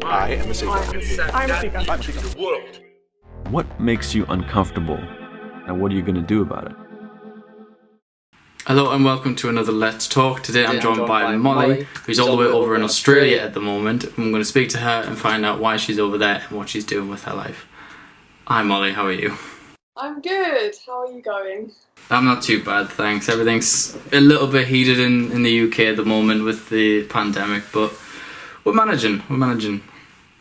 I am a seeker. I'm a seeker. I'm a seeker. The world. What makes you uncomfortable, and what are you going to do about it? Hello and welcome to another Let's Talk. Today I'm joined by Molly, who's all the way over in Australia at the moment. I'm going to speak to her and find out why she's over there and what she's doing with her life. Hi Molly, how are you? I'm good. How are you going? I'm not too bad, thanks. Everything's a little bit heated in the UK at the moment with the pandemic, but we're managing.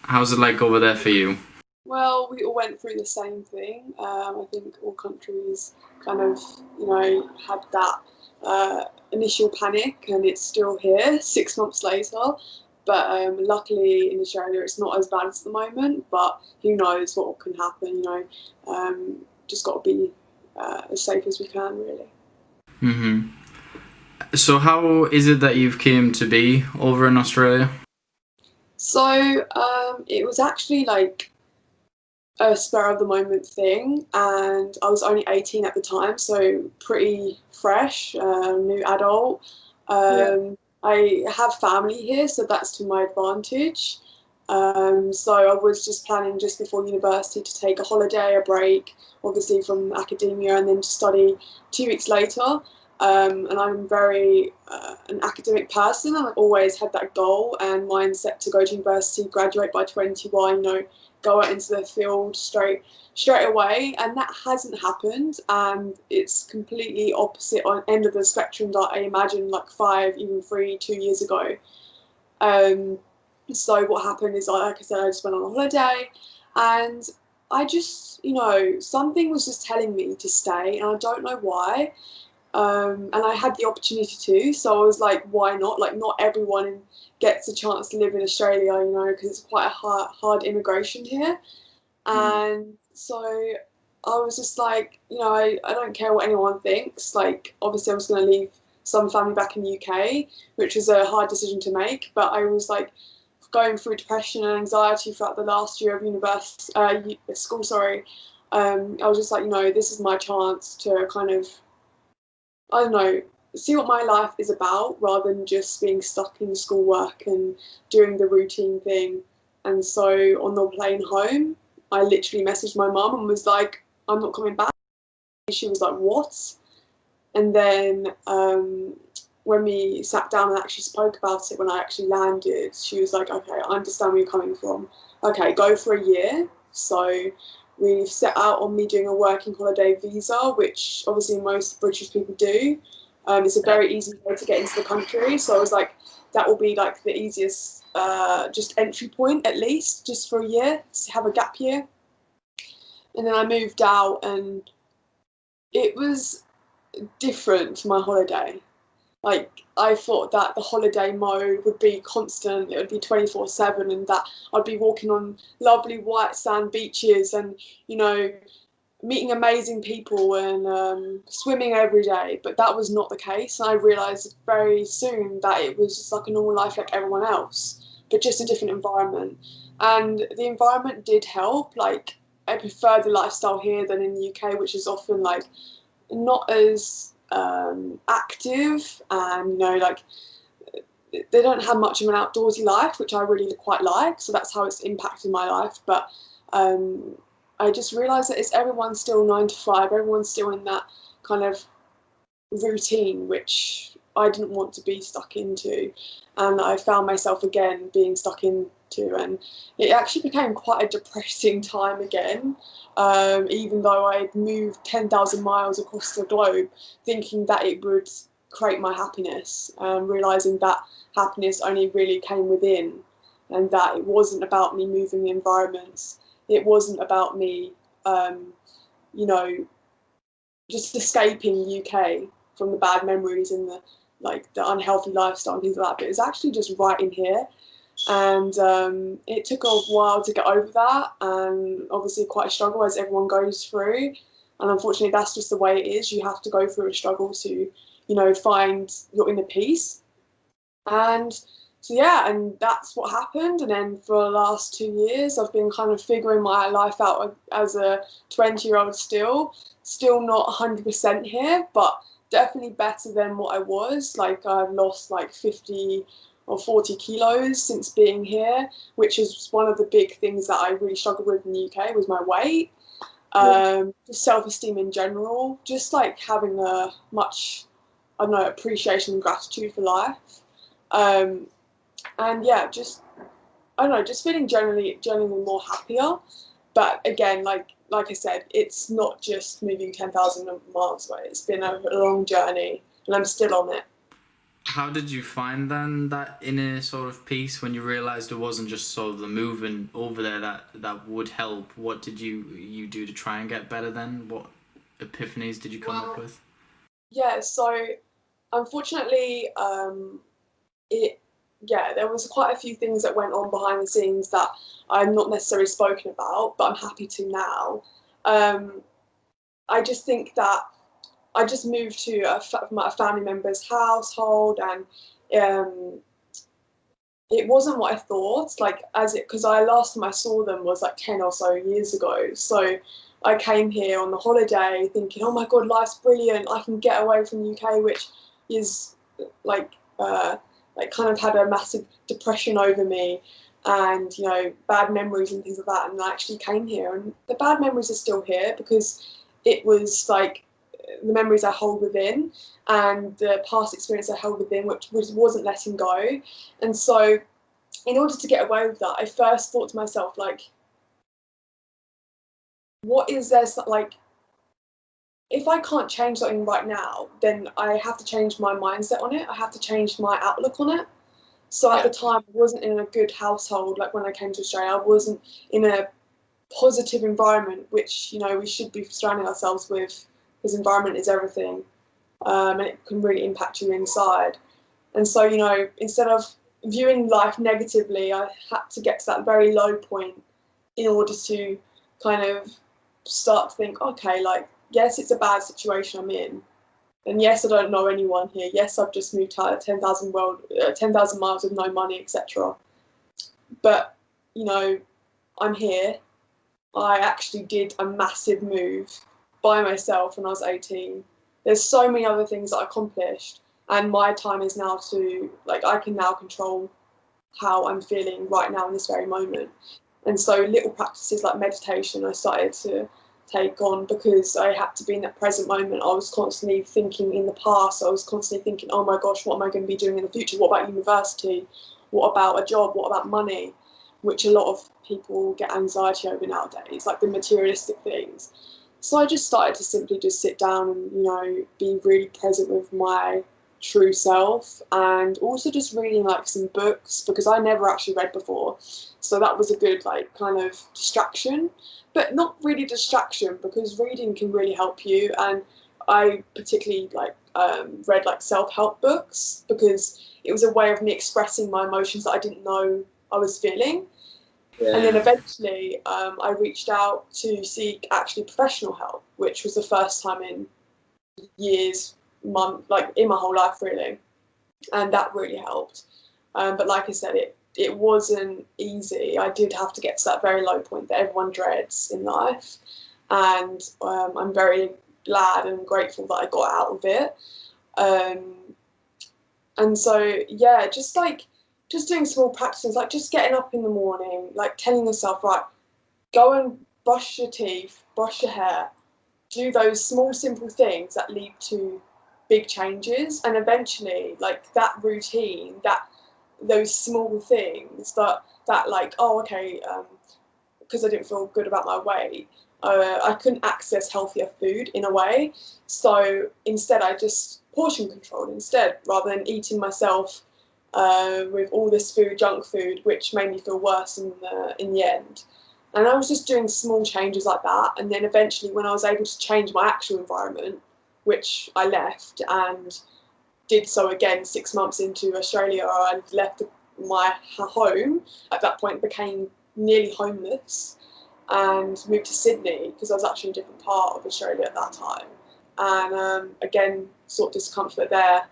How's it like over there for you? Well, we all went through the same thing. I think all countries kind of, had that initial panic, and it's still here 6 months later. But luckily in Australia it's not as bad at the moment, but who knows what can happen, just got to be as safe as we can, really. Mm-hmm. So how is it that you've came to be over in Australia? So it was actually like a spur of the moment thing, and I was only 18 at the time, so pretty fresh, new adult. I have family here, so that's to my advantage. So I was just planning just before university to take a holiday, a break, obviously from academia, and then to study 2 weeks later. And I'm very an academic person. I've always had that goal and mindset to go to university, graduate by 21, go out into the field straight away, and that hasn't happened, and it's completely opposite on end of the spectrum that I imagined like 2 years ago. So what happened is, like I said, I just went on a holiday, and I just, something was just telling me to stay, and I don't know why. And I had the opportunity to, so I was like, why not? Like, not everyone gets a chance to live in Australia, because it's quite a hard immigration here. And so I was just like, I don't care what anyone thinks. Like, obviously I was going to leave some family back in the UK, which was a hard decision to make, but I was like going through depression and anxiety throughout the last year of school. I was just like, this is my chance to kind of, I don't know, see what my life is about rather than just being stuck in schoolwork and doing the routine thing. And so on the plane home, I literally messaged my mum and was like, I'm not coming back. She was like, what? And then when we sat down and actually spoke about it, when I actually landed, she was like, okay, I understand where you're coming from. Okay, go for a year. So we set out on me doing a working holiday visa, which obviously most British people do. It's a very easy way to get into the country. So I was like, that will be like the easiest just entry point, at least, just for a year, to have a gap year. And then I moved out, and it was different to my holiday. Like, I thought that the holiday mode would be constant, it would be 24/7, and that I'd be walking on lovely white sand beaches and, meeting amazing people and swimming every day. But that was not the case. And I realised very soon that it was just like a normal life like everyone else, but just a different environment. And the environment did help. Like, I prefer the lifestyle here than in the UK, which is often like not as active, and they don't have much of an outdoorsy life, which I really quite like. So that's how it's impacted my life. But I just realised that it's everyone's still 9 to 5. Everyone's still in that kind of routine, which I didn't want to be stuck into, and I found myself again being stuck into, and it actually became quite a depressing time again. Even though I'd moved 10,000 miles across the globe, thinking that it would create my happiness, realising that happiness only really came within, and that it wasn't about me moving environments. It wasn't about me, just escaping UK from the bad memories and the unhealthy lifestyle and things like that. But it was actually just right in here. And it took a while to get over that, and obviously quite a struggle, as everyone goes through. And unfortunately, that's just the way it is. You have to go through a struggle to, find your inner peace. And so, yeah, and that's what happened. And then for the last 2 years, I've been kind of figuring my life out as a 20-year-old still not 100% here, but definitely better than what I was. Like, I've lost like 50 or 40 kilos since being here, which is one of the big things that I really struggled with in the UK was my weight. Just self-esteem in general, just like having a much, I don't know, appreciation and gratitude for life. And yeah, just, I don't know, just feeling generally more happier. But again, like I said, it's not just moving 10,000 miles away. It's been a long journey, and I'm still on it. How did you find then that inner sort of peace when you realised it wasn't just sort of the moving over there that would help? What did you do to try and get better then? What epiphanies did you come up with? Yeah, so unfortunately, there was quite a few things that went on behind the scenes that I'm not necessarily spoken about, but I'm happy to now. I just think that I just moved to a family member's household, and it wasn't what I thought. Because last time I saw them was like 10 or so years ago. So I came here on the holiday thinking, oh my God, life's brilliant. I can get away from the UK, which is kind of had a massive depression over me, and bad memories and things like that. And I actually came here, and the bad memories are still here because it was like the memories I hold within and the past experience I held within, which wasn't letting go. And so in order to get away with that, I first thought to myself, like, what is there, like, if I can't change something right now, then I have to change my mindset on it. I have to change my outlook on it. So at the time, I wasn't in a good household. Like when I came to Australia, I wasn't in a positive environment, which, we should be surrounding ourselves with, because environment is everything. And it can really impact you inside. And so, instead of viewing life negatively, I had to get to that very low point in order to kind of start to think, okay, like, yes, it's a bad situation I'm in. And yes, I don't know anyone here. Yes, I've just moved out 10,000 miles with no money, etc. But, I'm here. I actually did a massive move by myself when I was 18. There's so many other things that I accomplished, and my time is now to, like, I can now control how I'm feeling right now in this very moment. And so little practices like meditation I started to take on, because I had to be in that present moment. I was constantly thinking in the past. I was constantly thinking, oh my gosh, what am I going to be doing in the future? What about university? What about a job? What about money? Which a lot of people get anxiety over nowadays, like the materialistic things. So I just started to simply just sit down and, be really present with my true self, and also just reading like some books, because I never actually read before. So that was a good kind of distraction, but not really distraction, because reading can really help you. And I particularly read self-help books, because it was a way of me expressing my emotions that I didn't know I was feeling. Yeah. And then eventually I reached out to seek actually professional help, which was the first time in years, in my whole life really, and that really helped. But like I said, it wasn't easy. I did have to get to that very low point that everyone dreads in life, and I'm very glad and grateful that I got out of it. And so yeah, just doing small practices, like just getting up in the morning, like telling yourself, right, go and brush your teeth, brush your hair, do those small, simple things that lead to big changes. And eventually, like that routine, those small things that oh, okay, because I didn't feel good about my weight, I couldn't access healthier food in a way. So instead, I just portion controlled instead, rather than eating myself with all this food, junk food, which made me feel worse in the end. And I was just doing small changes like that. And then eventually, when I was able to change my actual environment, which I left and did so again 6 months into Australia, I left my home at that point, became nearly homeless, and moved to Sydney because I was actually in a different part of Australia at that time. And again, sought discomfort there.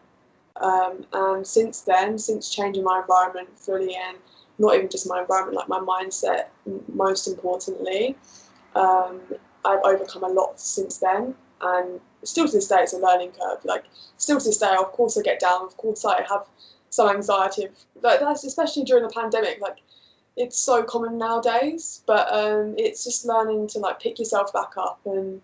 And since then, since changing my environment fully, and not even just my environment, like my mindset, most importantly, I've overcome a lot since then. And still to this day, it's a learning curve. Like, still to this day, of course I get down, of course I have some anxiety. That's especially during the pandemic. Like, it's so common nowadays, but it's just learning to like pick yourself back up and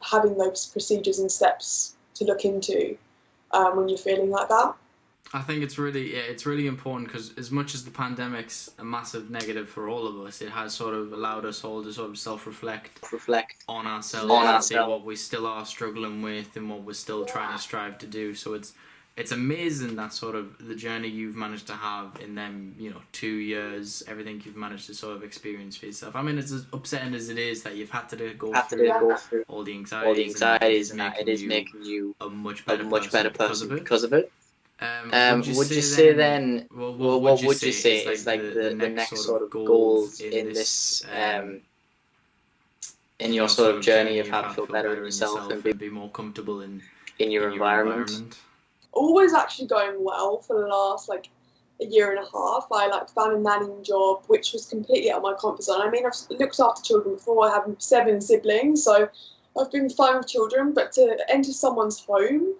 having those procedures and steps to look into when you're feeling like that. I think it's really important, because as much as the pandemic's a massive negative for all of us, it has sort of allowed us all to sort of self-reflect on ourselves and see what we still are struggling with and what we're still trying to strive to do. So it's amazing that sort of the journey you've managed to have in them, 2 years, everything you've managed to sort of experience for yourself. I mean, it's as upsetting as it is that you've had to go through all the anxieties, and it is making you a much better person because of it. Would you say then, what would you say is like the next sort of goals in this, in your sort of journey of how to feel better in yourself and be more comfortable in your environment? Always actually going well for the last like a year and a half. I like found a nannying job, which was completely out of my comfort zone. I mean, I've looked after children before. I have 7 siblings, so I've been fine with children, but to enter someone's home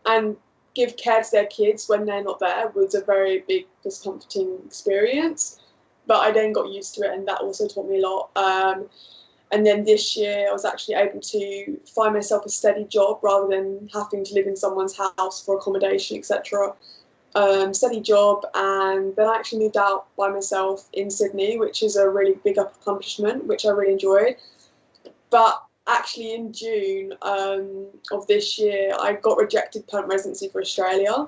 and give care to their kids when they're not there was a very big discomforting experience. But I then got used to it, and that also taught me a lot. And then this year I was actually able to find myself a steady job rather than having to live in someone's house for accommodation, etc. Steady job, and then I actually moved out by myself in Sydney, which is a really big accomplishment, which I really enjoyed. But actually in June of this year, I got rejected permanent residency for Australia,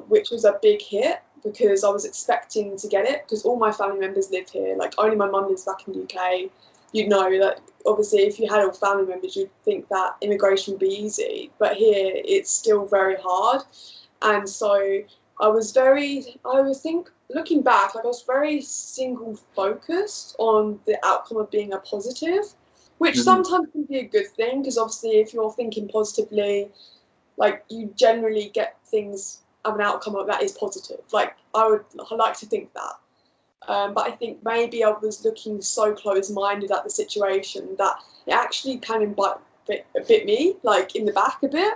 which was a big hit because I was expecting to get it because all my family members live here. Like, only my mum lives back in the UK. You'd know that obviously if you had all family members, you'd think that immigration would be easy, but here it's still very hard. And so looking back, like I was very single focused on the outcome of being a positive, which sometimes can be a good thing because obviously if you're thinking positively, like you generally get things of an outcome of that is positive. Like I like to think that. But I think maybe I was looking so close-minded at the situation that it actually kind of bit me, like in the back a bit.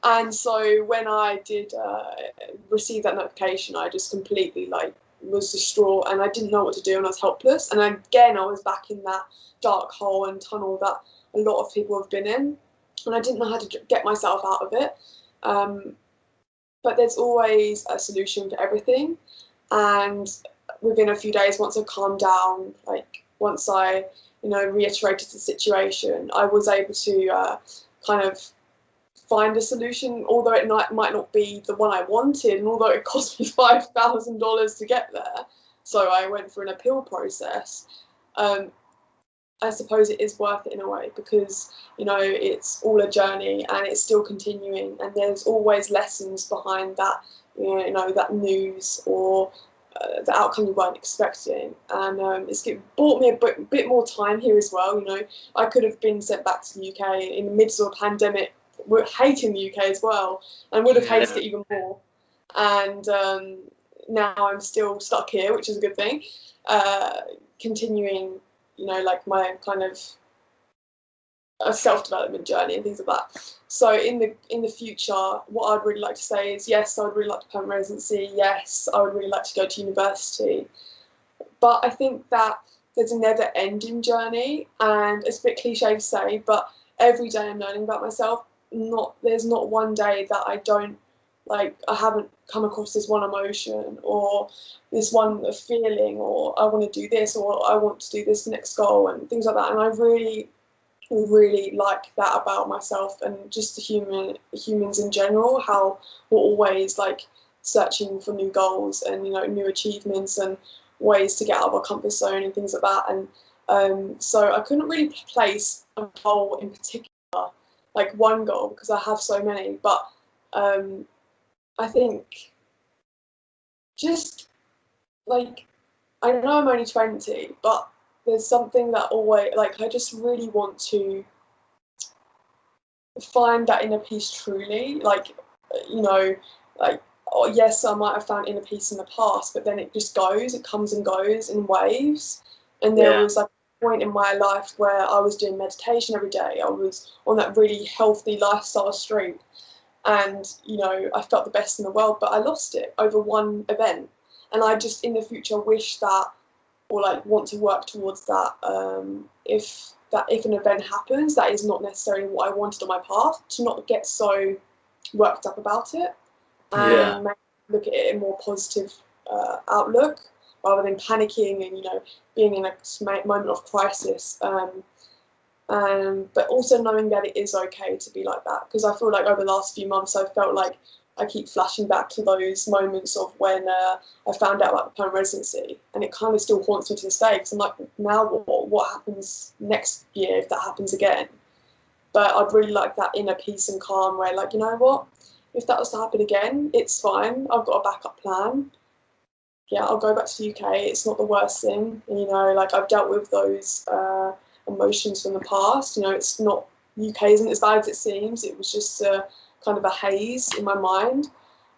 And so when I did receive that notification, I just completely was distraught and I didn't know what to do and I was helpless. And again, I was back in that dark hole and tunnel that a lot of people have been in. And I didn't know how to get myself out of it. But there's always a solution for everything. And within a few days, once I calmed down, once I, reiterated the situation, I was able to kind of find a solution, although it might not be the one I wanted, and although it cost me $5,000 to get there. So I went through an appeal process. I suppose it is worth it in a way because, it's all a journey and it's still continuing, and there's always lessons behind that, that news or the outcome you weren't expecting. And it's bought me a bit more time here as well. I could have been sent back to the UK in the midst of a pandemic. We're hating the UK as well, and would have hated it even more. And now I'm still stuck here, which is a good thing. Continuing, my kind of a self-development journey and things like that. So in the future, what I'd really like to say is, yes, I would really like to permanent residency. Yes, I would really like to go to university. But I think that there's a never-ending journey, and it's a bit cliche to say, but every day I'm learning about myself. There's not one day that I don't, I haven't come across this one emotion or this one feeling, or I want to do this, or I want to do this next goal and things like that. And I really like that about myself and just the humans in general, how we're always searching for new goals and new achievements and ways to get out of our comfort zone and things like that. And so I couldn't really place a goal in particular, one goal, because I have so many, but I think just I know I'm only 20, but there's something that always, I just really want to find that inner peace truly. Oh, yes, I might have found inner peace in the past, but then it comes and goes in waves. And there was a point in my life where I was doing meditation every day. I was on that really healthy lifestyle streak. and you know, I felt the best in the world, but I lost it over one event. And I just in the future wish that, or like want to work towards that. If an event happens that is not necessarily what I wanted on my path, to not get so worked up about it, and maybe look at it in a more positive outlook rather than panicking and, you know, being in a moment of crisis. But also knowing that it is okay to be like that, because I feel like over the last few months I felt like I keep flashing back to those moments of when I found out about the permanent residency, and it kind of still haunts me to this day, because I'm like, now what happens next year if that happens again? But I'd really like that inner peace and calm where, like, you know what, if that was to happen again, it's fine, I've got a backup plan. Yeah, I'll go back to the UK, it's not the worst thing. And, you know, like, I've dealt with those emotions from the past. You know, it's not, UK isn't as bad as it seems. It was just kind of a haze in my mind,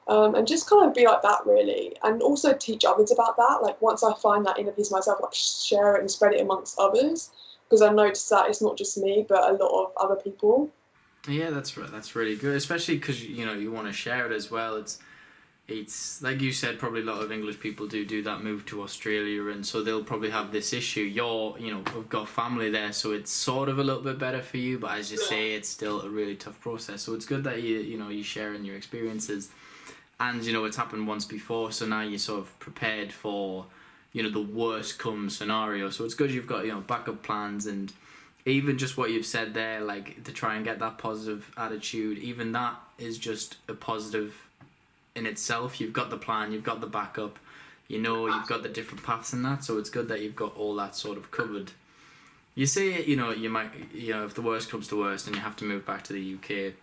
and just kind of be like that, really, and also teach others about that. Like, once I find that inner peace myself, like, share it and spread it amongst others, because I noticed that it's not just me but a lot of other people. Yeah, that's right. That's really good, especially because, you know, you want to share it as well. It's like you said, probably a lot of English people do that move to Australia, and so they'll probably have this issue. We've got family there, so it's sort of a little bit better for you, but as you say, it's still a really tough process. So it's good that you're sharing your experiences, and, you know, it's happened once before, so now you're sort of prepared for, you know, the worst come scenario. So it's good you've got, you know, backup plans, and even just what you've said there, like, to try and get that positive attitude, even that is just a positive in itself. You've got the plan, you've got the backup, you know, you've got the different paths and that, so it's good that you've got all that sort of covered. You say, you know, you might, you know, if the worst comes to worst and you have to move back to the UK,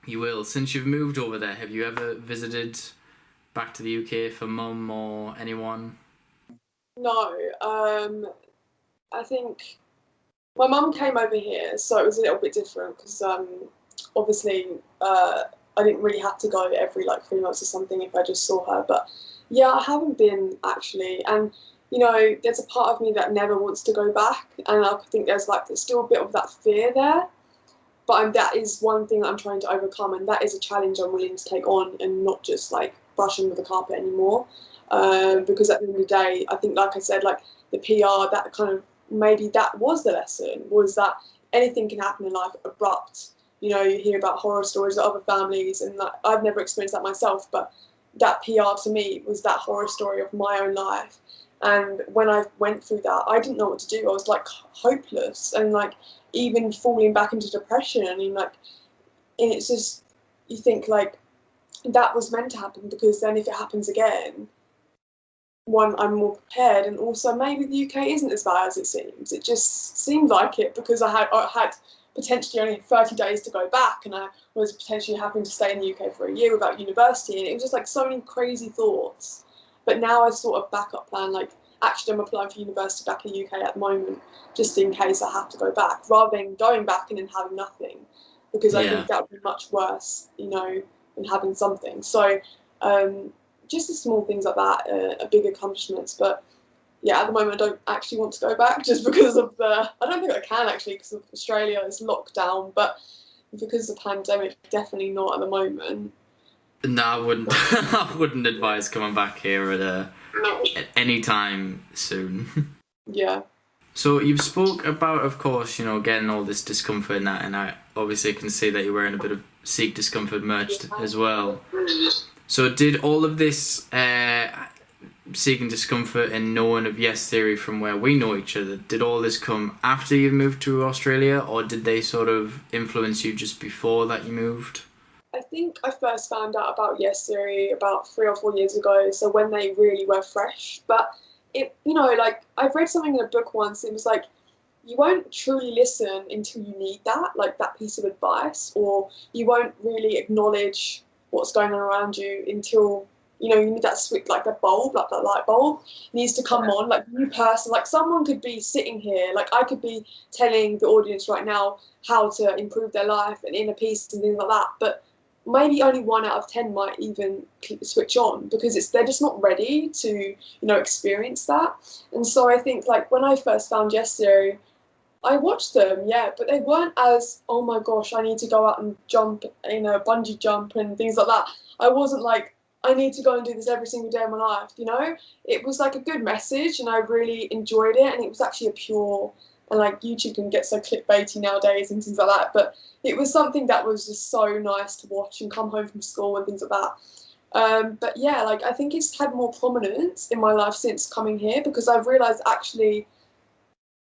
you will. Since you've moved over there, have you ever visited back to the UK for mum or anyone? No, I think my mum came over here, so it was a little bit different, because obviously I didn't really have to go every like 3 months or something if I just saw her. But yeah, I haven't been, actually, and you know, there's a part of me that never wants to go back, and I think there's still a bit of that fear there. But that is one thing that I'm trying to overcome, and that is a challenge I'm willing to take on, and not just like brush under the carpet anymore. Because at the end of the day, I think, like I said, like the PR, that kind of, maybe that was the lesson, was that anything can happen in life, abrupt. You know, you hear about horror stories of other families, and like, I've never experienced that myself, but that PR to me was that horror story of my own life. And when I went through that, I didn't know what to do. I was like hopeless, and like even falling back into depression. And like, and it's just, you think like that was meant to happen, because then if it happens again, one, I'm more prepared, and also maybe the UK isn't as bad as it seems. It just seemed like it, because I had potentially only 30 days to go back, and I was potentially having to stay in the UK for a year without university, and it was just like so many crazy thoughts. But now I sort of backup plan, like, actually I'm applying for university back in the UK at the moment, just in case I have to go back, rather than going back and then having nothing, because I think that would be much worse, you know, than having something. So just the small things like that are big accomplishments. But yeah, at the moment I don't actually want to go back, just because of I don't think I can, actually, because of Australia is locked down, but because of the pandemic, definitely not at the moment. No, I wouldn't. I wouldn't advise coming back here at any time soon. Yeah. So you've spoke about, of course, you know, getting all this discomfort and that, and I obviously can see that you're wearing a bit of Seek Discomfort merch as well. So did all of this seeking discomfort and knowing of Yes Theory from where we know each other, did all this come after you moved to Australia, or did they sort of influence you just before that you moved? I think I first found out about Yes Theory about 3 or 4 years ago, so when they really were fresh. But it, you know, like, I've read something in a book once, it was like, you won't truly listen until you need that, like that piece of advice, or you won't really acknowledge what's going on around you until, you know, you need that switch, like the bulb, like that light bulb needs to come on, like new person, like someone could be sitting here, like I could be telling the audience right now how to improve their life and inner peace and things like that, but maybe only 1 out of 10 might even switch on, because they're just not ready to, you know, experience that. And so I think, like, when I first found Yes Theory, I watched them, yeah, but they weren't as, oh my gosh, I need to go out and jump, bungee jump and things like that. I wasn't like, I need to go and do this every single day of my life, you know? It was like a good message and I really enjoyed it, and it was actually a pure, and like YouTube can get so clickbaity nowadays and things like that, but it was something that was just so nice to watch and come home from school and things like that. But yeah, like I think it's had more prominence in my life since coming here, because I've realised actually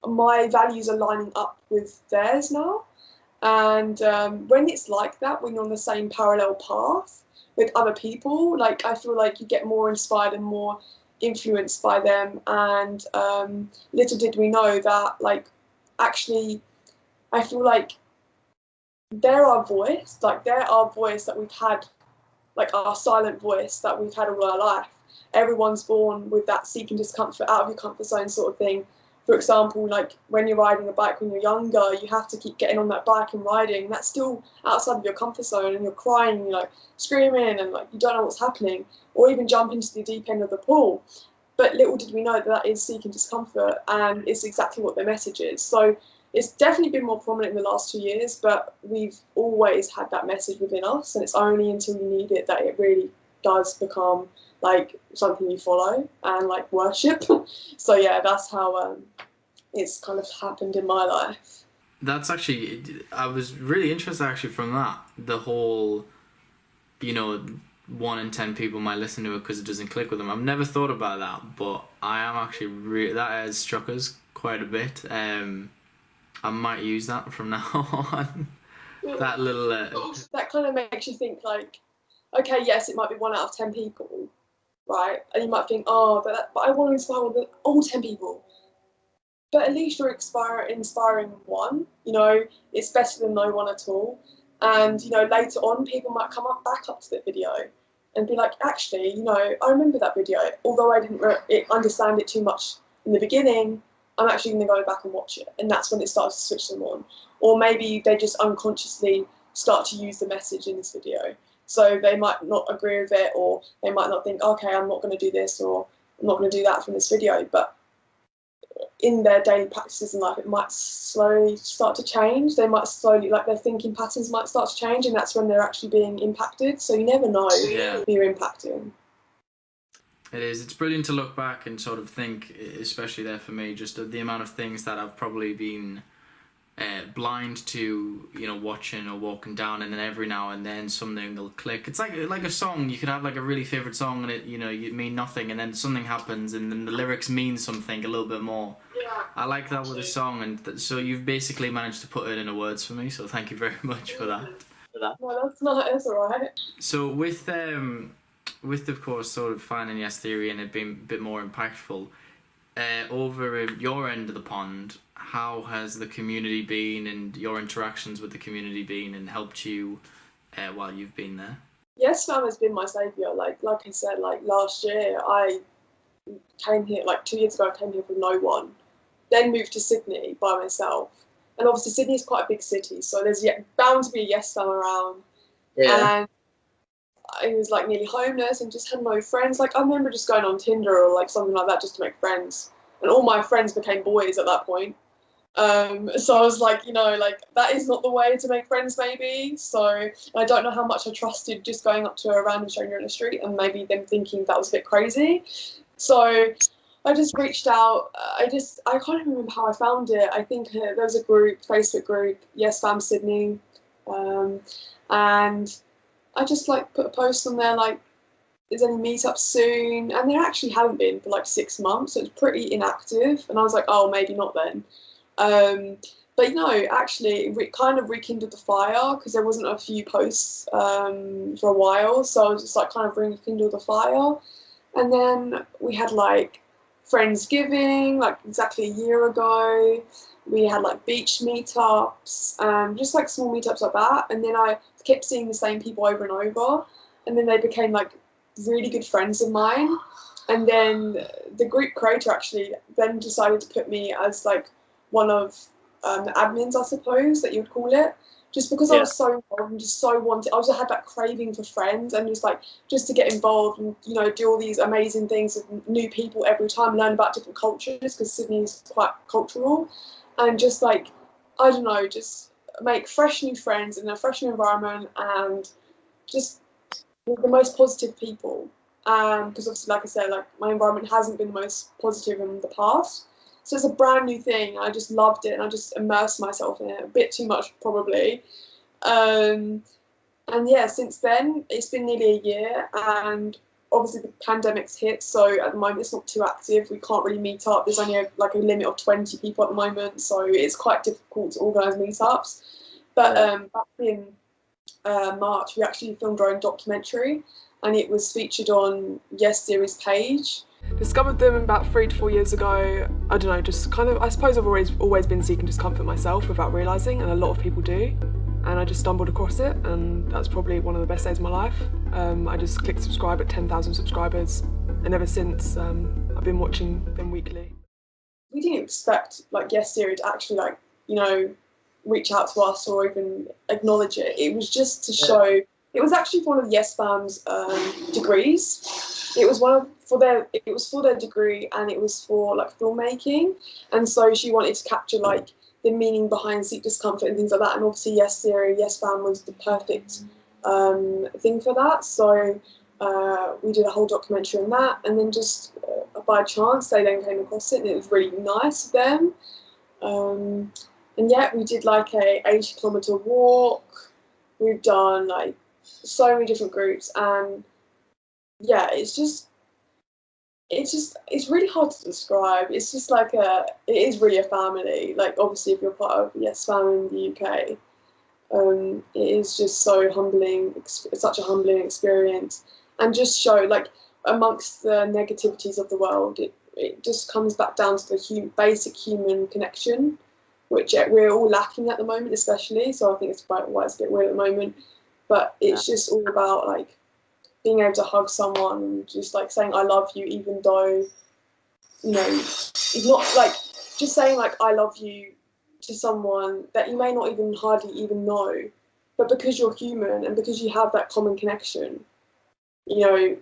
my values are lining up with theirs now. And when it's like that, when you're on the same parallel path with other people, like I feel like you get more inspired and more influenced by them. And little did we know that, like, actually, I feel like they're our voice, that we've had, like our silent voice that we've had all our life. Everyone's born with that seeking discomfort, out of your comfort zone sort of thing. For example, like when you're riding a bike when you're younger, you have to keep getting on that bike and riding. And that's still outside of your comfort zone, and you're crying, you're like screaming, and like you don't know what's happening, or even jump into the deep end of the pool. But little did we know that that is seeking discomfort, and it's exactly what their message is. So it's definitely been more prominent in the last 2 years, but we've always had that message within us, and it's only until you need it that it really does become like something you follow and like worship. So yeah, that's how it's kind of happened in my life. That's actually, I was really interested actually from that, the whole, 1 in 10 people might listen to it because it doesn't click with them. I've never thought about that, but I am actually that has struck us quite a bit. I might use that from now on. That little that kind of makes you think like, okay, yes, it might be 1 out of 10 people, right? And you might think, oh, but I want to inspire all 10 people. But at least you're inspiring one. It's better than no one at all. And later on, people might come back up to the video and be like, actually, I remember that video. Although I didn't understand it too much in the beginning, I'm actually going to go back and watch it. And that's when it starts to switch them on. Or maybe they just unconsciously start to use the message in this video. So they might not agree with it, or they might not think, okay, I'm not going to do this, or I'm not going to do that from this video. But in their daily practices in life, it might slowly start to change. They might slowly, like their thinking patterns might start to change, and that's when they're actually being impacted. So you never know who you're impacting. It is. It's brilliant to look back and sort of think, especially there for me, just the amount of things that I've probably been blind to, watching or walking down, and then every now and then something will click. It's like a song. You could have like a really favourite song and it, you mean nothing, and then something happens and then the lyrics mean something a little bit more. Yeah. I like that with a song, and so you've basically managed to put it into words for me, so thank you very much for that. No, that's not, it's alright. So with of course sort of finding Yes Theory and it being a bit more impactful, over your end of the pond, how has the community been and your interactions with the community been and helped you while you've been there? Yes Fam has been my saviour. Like I said, like last year I came here, like 2 years ago I came here with no one, then moved to Sydney by myself. And obviously Sydney is quite a big city, so there's bound to be a Yes Fam around. Yeah. And I was like nearly homeless and just had no friends. Like I remember just going on Tinder or like something like that just to make friends. And all my friends became boys at that point. So I was like, like that is not the way to make friends maybe. So I don't know how much I trusted just going up to a random stranger in the street and maybe them thinking that was a bit crazy. So I just reached out. I can't even remember how I found it. I think there was a Facebook group, Yes Fam Sydney. And I just like put a post on there like, is any meetups soon? And there actually haven't been for like 6 months, so it's pretty inactive. And I was like, oh, maybe not then. But actually it kind of rekindled the fire because there wasn't a few posts for a while. So I was just like kind of rekindled the fire. And then we had like Friendsgiving, like exactly a year ago. We had like beach meetups, just like small meetups like that. And then I kept seeing the same people over and over. And then they became like really good friends of mine. And then the group creator actually then decided to put me as like one of the admins, I suppose, that you would call it. Just because I was so involved and just so wanted, I also had that craving for friends and just to get involved and, do all these amazing things with new people every time, learn about different cultures because Sydney is quite cultural. and just like, I don't know, just make fresh new friends in a fresh new environment and just with the most positive people. Because obviously, like I said, like my environment hasn't been the most positive in the past. So it's a brand new thing. I just loved it and I just immersed myself in it a bit too much probably. And yeah, since then it's been nearly a year, and obviously the pandemic's hit, so at the moment it's not too active. We can't really meet up. There's only a limit of 20 people at the moment, so it's quite difficult to organise meetups. But back in March, we actually filmed our own documentary, and it was featured on Yes Series page. Discovered them about 3 to 4 years ago. I don't know, just kind of, I suppose I've always been seeking discomfort myself without realising, and a lot of people do. And I just stumbled across it, and that's probably one of the best days of my life. I just clicked subscribe at 10,000 subscribers, and ever since I've been watching them weekly. We didn't expect like Yes Siri to actually like, you know, reach out to us or even acknowledge it. It was just to show. It was actually for one of the Yes Fam's degrees. It was for their degree, and it was for like filmmaking, and so she wanted to capture like the meaning behind Seek Discomfort and things like that. And obviously Yes Siri, Yes Fam was the perfect thing for that. So we did a whole documentary on that, and then just by chance they then came across it, and it was really nice of them. And yeah, we did like a 80-kilometer walk. We've done like so many different groups, and yeah, it's really hard to describe. It's just like it is really a family. Like obviously if you're part of Yes Fam in the UK, it is just so humbling. It's such a humbling experience, and just show like amongst the negativities of the world, it just comes back down to the basic human connection, which we're all lacking at the moment, especially. So I think it's quite why it's a bit weird at the moment, but it's just all about like being able to hug someone and just like saying I love you, even though, you know, it's not like just saying like I love you to someone that you may not even hardly even know, but because you're human and because you have that common connection, you know,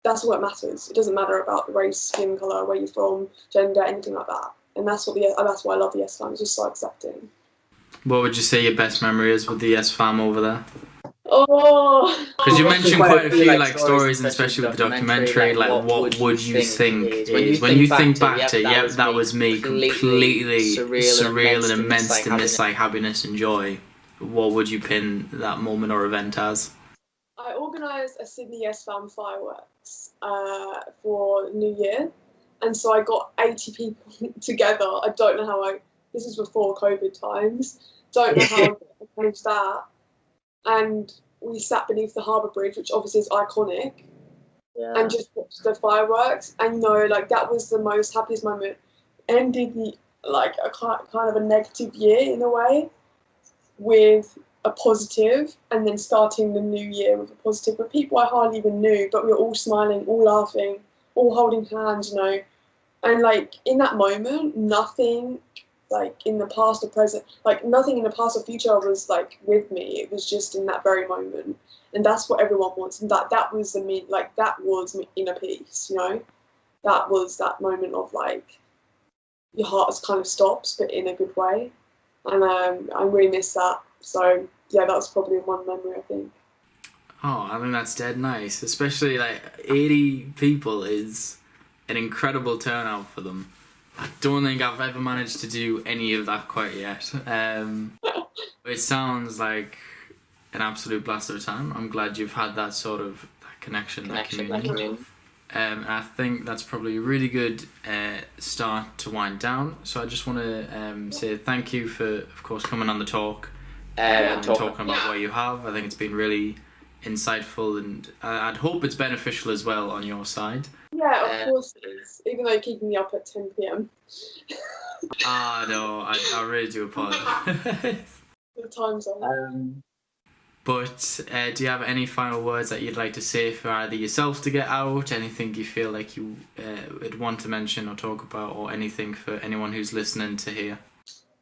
that's what matters. It doesn't matter about the race, skin colour, where you're from, gender, anything like that. And that's why I love the Yes Fam. It's just so accepting. What would you say your best memory is with the Yes Fam over there? Oh, because you mentioned quite a few like stories, and especially with the documentary. Like, what would you think is when you think back to that was me, completely surreal and immense to miss like happiness and joy? What would you pin that moment or event as? I organised a Sydney Yes Fam fireworks for New Year, and so I got 80 people together. I don't know how this is before COVID times. Don't know how I managed that. And we sat beneath the harbour bridge, which obviously is iconic, and just watched the fireworks. And like that was the most happiest moment. Ended like a kind of a negative year in a way, with a positive, and then starting the new year with a positive with people I hardly even knew, but we were all smiling, all laughing, all holding hands, and like in that moment, nothing like in the past or present, like nothing in the past or future was like with me. It was just in that very moment, and that's what everyone wants. And that was that was inner peace. That was that moment of like your heart kind of stops, but in a good way. And I really miss that. So yeah, that's probably one memory I think. Oh, I think that's dead nice, especially like 80 people is an incredible turnout for them. I don't think I've ever managed to do any of that quite yet. It sounds like an absolute blast of a time. I'm glad you've had that sort of connection, that community. I think that's probably a really good start to wind down. So I just want to say thank you for, of course, coming on the talk and talking about what you have. I think it's been really insightful, and I'd hope it's beneficial as well on your side. Yeah, of course it is, even though you're keeping me up at 10 p.m. No, I really do apologise. The time zone. But do you have any final words that you'd like to say for either yourself to get out, anything you feel like you would want to mention or talk about, or anything for anyone who's listening to hear?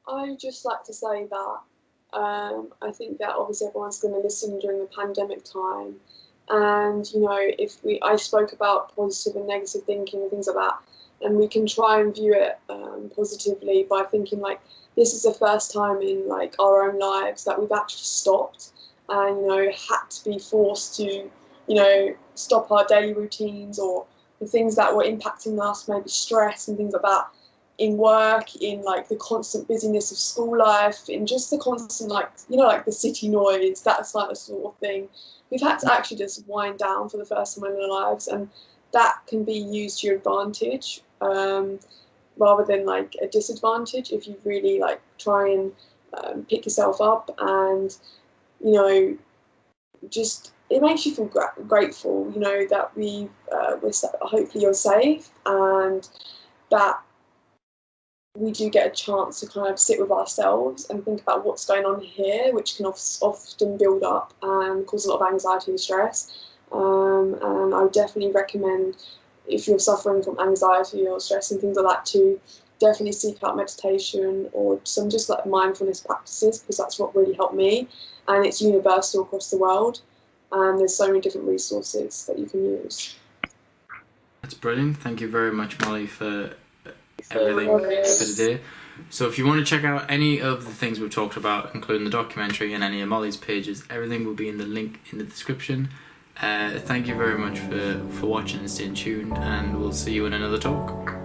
I'd just like to say that I think that obviously everyone's going to listen during the pandemic time, And if I spoke about positive and negative thinking and things like that, and we can try and view it positively by thinking like this is the first time in like our own lives that we've actually stopped and had to be forced to stop our daily routines or the things that were impacting us, maybe stress and things like that, in work, in like the constant busyness of school life, in just the constant like the city noise, that's like the sort of thing. We've had to actually just wind down for the first time in our lives, and that can be used to your advantage rather than like a disadvantage if you really like try and pick yourself up and just it makes you feel grateful that hopefully you're safe and that we do get a chance to kind of sit with ourselves and think about what's going on here, which can often build up and cause a lot of anxiety and stress. And I would definitely recommend, if you're suffering from anxiety or stress and things like that, to definitely seek out meditation or some just like mindfulness practices, because that's what really helped me. And it's universal across the world. And there's so many different resources that you can use. That's brilliant. Thank you very much, Molly, for everything for today. So if you want to check out any of the things we've talked about, including the documentary and any of Molly's pages, everything will be in the link in the description. Thank you very much for watching and staying tuned, and we'll see you in another talk.